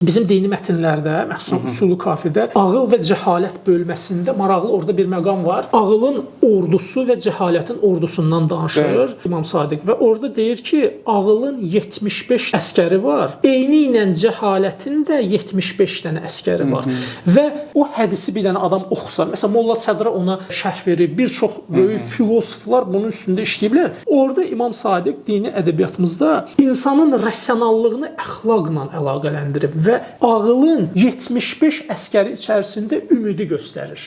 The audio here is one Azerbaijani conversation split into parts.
Bizim dini mətnlərdə, məxsusən Usulu Kafidə ağıl və cəhalət bölməsində maraqlı orada bir məqam var. Ağılın ordusu və cəhalətin ordusundan danışır İmam Sadiq və orada deyir ki, ağılın 75 əskəri var. Eyni ilə cəhalətin də 75 dənə əskəri var. Və o hədisi bir dənə adam oxusa, məsələn Molla Sədra ona şərh verir. Bir çox böyük filosoflar bunun üstündə işləyiblər. Orada İmam Sadiq dini ədəbiyyatımızda insanın rasionallığını əxlaqla əlaqələndirib və ağılın 75 əskəri içərisində ümidi göstərir.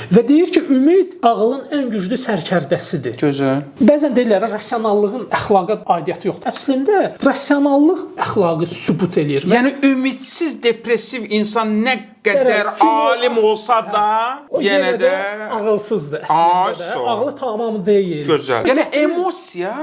Və deyir ki, ümid ağılın ən güclü sərkərdəsidir. Gözəl. Bəzən deyirlər, rasionallığın əxlaqa aidiyyəti yoxdur. Əslində, rasionallıq əxlaqı sübut eləyir. Yəni, ümidsiz, depressiv insan nə qədər alim olsa da, yenə də ağılsızdır əslində də. Ağlı tamam deyil. Gözəl. Yəni, emosiya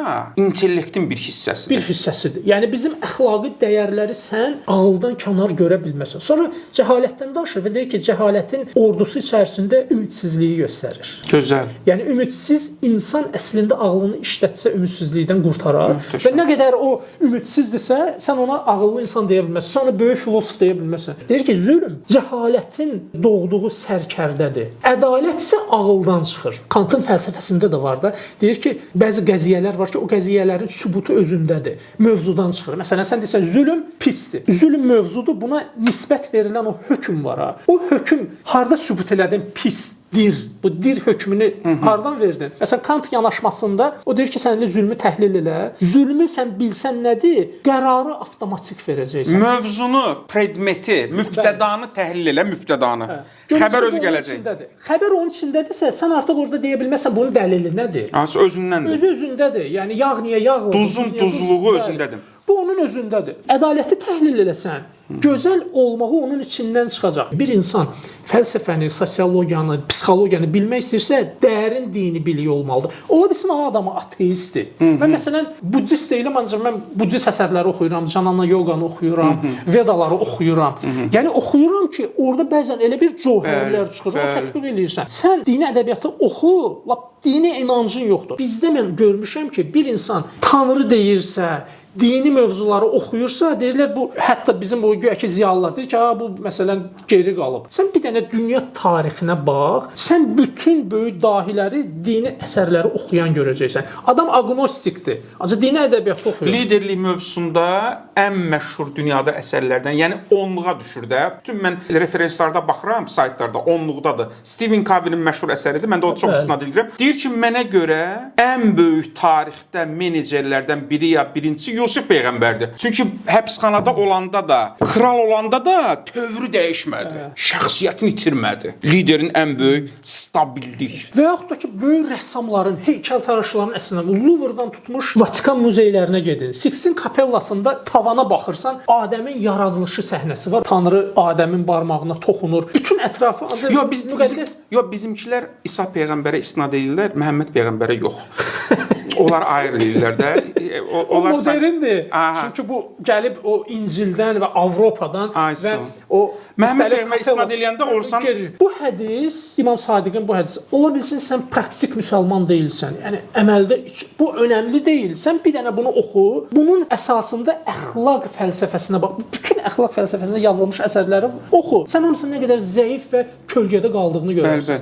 intellektin bir hissəsidir. Bir hissəsidir. Yəni, bizim əxlaqi dəyərləri sən ağıldan kənar görə bilməsən. Sonra cəhalətdən danışır və deyir ki, cəhalətin ordusu içərisində ümidsizliyi göstərir. Gözəl. Yəni, ümidsiz insan əslində ağlını işlətsə ümidsizlikdən qurtarar. Və nə qədər o ümidsizdirsə, sən ona ağıllı insan deyə bilməzsən. Sonra böyük filosof deyə bilməzsən. Deyir ki, zülm cəhalətin doğduğu sərkərdədir. Ədalət isə ağıldan çıxır. Kantın fəlsəfəsində də var da. Deyir ki, bəzi qəziyyələr var ki, o qəziyyələrin sübutu özündədir. Mövzudan çıxır. Məsələn, sən desən, zülm pisdir. Zülm mövzudur, buna nisbət verilən o hökm var ha. O hökm harda sübut elədin pis? Dir. Bu dir hökmünü hardan verdin? Məsələn, Kant yanaşmasında o deyir ki, sən zülmü təhlil elə. Zülmü sən bilsən nədir? Qərarı avtomatik verəcəksən. Mövzunu, predmeti, mübtədanı təhlil elə, mübtədanı. Xəbər özü gələcək. Xəbər onun içindədirsə, sən artıq orada deyə bilməzsən bunun dəlili nədir? Özündəndir. Özü özündədir. Yəni, yağ niyə yağlıdır? Duzun duzluğu özündədir. Bu onun özündədir. Ədaləti təhlil eləsən, gözəl olmağı onun içindən çıxacaq. Bir insan fəlsəfəni, sosiologiyanı, psixologiyanı bilmək istəyirsə, dərin dini biliyi olmalıdır. Ola bilsin, o adamı ateistdir. Mən məsələn, buddist deyiləm, ancaq mən buddist əsərləri oxuyuram, Jnana yoganı oxuyuram, Vedaları oxuyuram. Yəni, oxuyuram ki, orada bəzən elə bir cövhərlər çıxır, o tətbiq edirsən. Sən dini ədəbiyyatı oxu, dini inancın yoxdur. Bizdə mən görmüşəm ki, bir insan Tanrı deyirsə, dini mövzuları oxuyursa, deyirlər bu, hətta bizim bu güyəki ziyalılar deyir ki, bu məsələn geri qalıb. Sən bir dənə dünya tarixinə bax, sən bütün böyük dahiləri, dini əsərləri oxuyan görəcəksən. Adam agnostikdir, ancaq dini ədəbiyyatı oxuyur. Liderlik mövzusunda ən məşhur dünyada əsərlərdən, yəni onluğa düşür də. Bütün mən referenslarda baxıram, saytlarda, onluqdadır. Stephen Covey'nin məşhur əsəridir, mən də o çox istinad edirəm. Deyir ki, mənə görə ən böyük tarixdə menecerlərdən biri ya birinci Yusuf Peyğəmbərdir. Çünki həbsxanada olanda da, kral olanda da tövrü dəyişmədi. Şəxsiyyətini itirmədi. Liderin ən böyük stabillik. Və yaxud da ki, böyük rəssamların, heykəltaraşların əslində Louvre-dan tutmuş Vatikan muzeylərinə gedin. Sixtin kapellasında tavana baxırsan, Adəmin yaradılışı səhnəsi var. Tanrı Adəmin barmağına toxunur. Bütün ətrafı bizimkilər İsa Peyğəmbərə istinad edirlər, Məhəmməd Peyğəmbərə yox. Onlar ayrı deyirlər də. O moderndir. Çünki bu gəlib o İncildən və Avropadan və o Məhəmməd Peyğəmbərə istinad edəndə olsan bu hədis, İmam Sadiqin bu hədisi, ola bilsin sən praktik müsəlman deyilsən. Yəni əməldə bu önəmli deyil. Sən bir dənə bunu oxu. Bunun əsasında əxlaq fəlsəfəsinə bax. Bütün əxlaq fəlsəfəsində yazılmış əsərləri oxu. Sən hamısının nə qədər zəif və kölgədə qaldığını görərsən.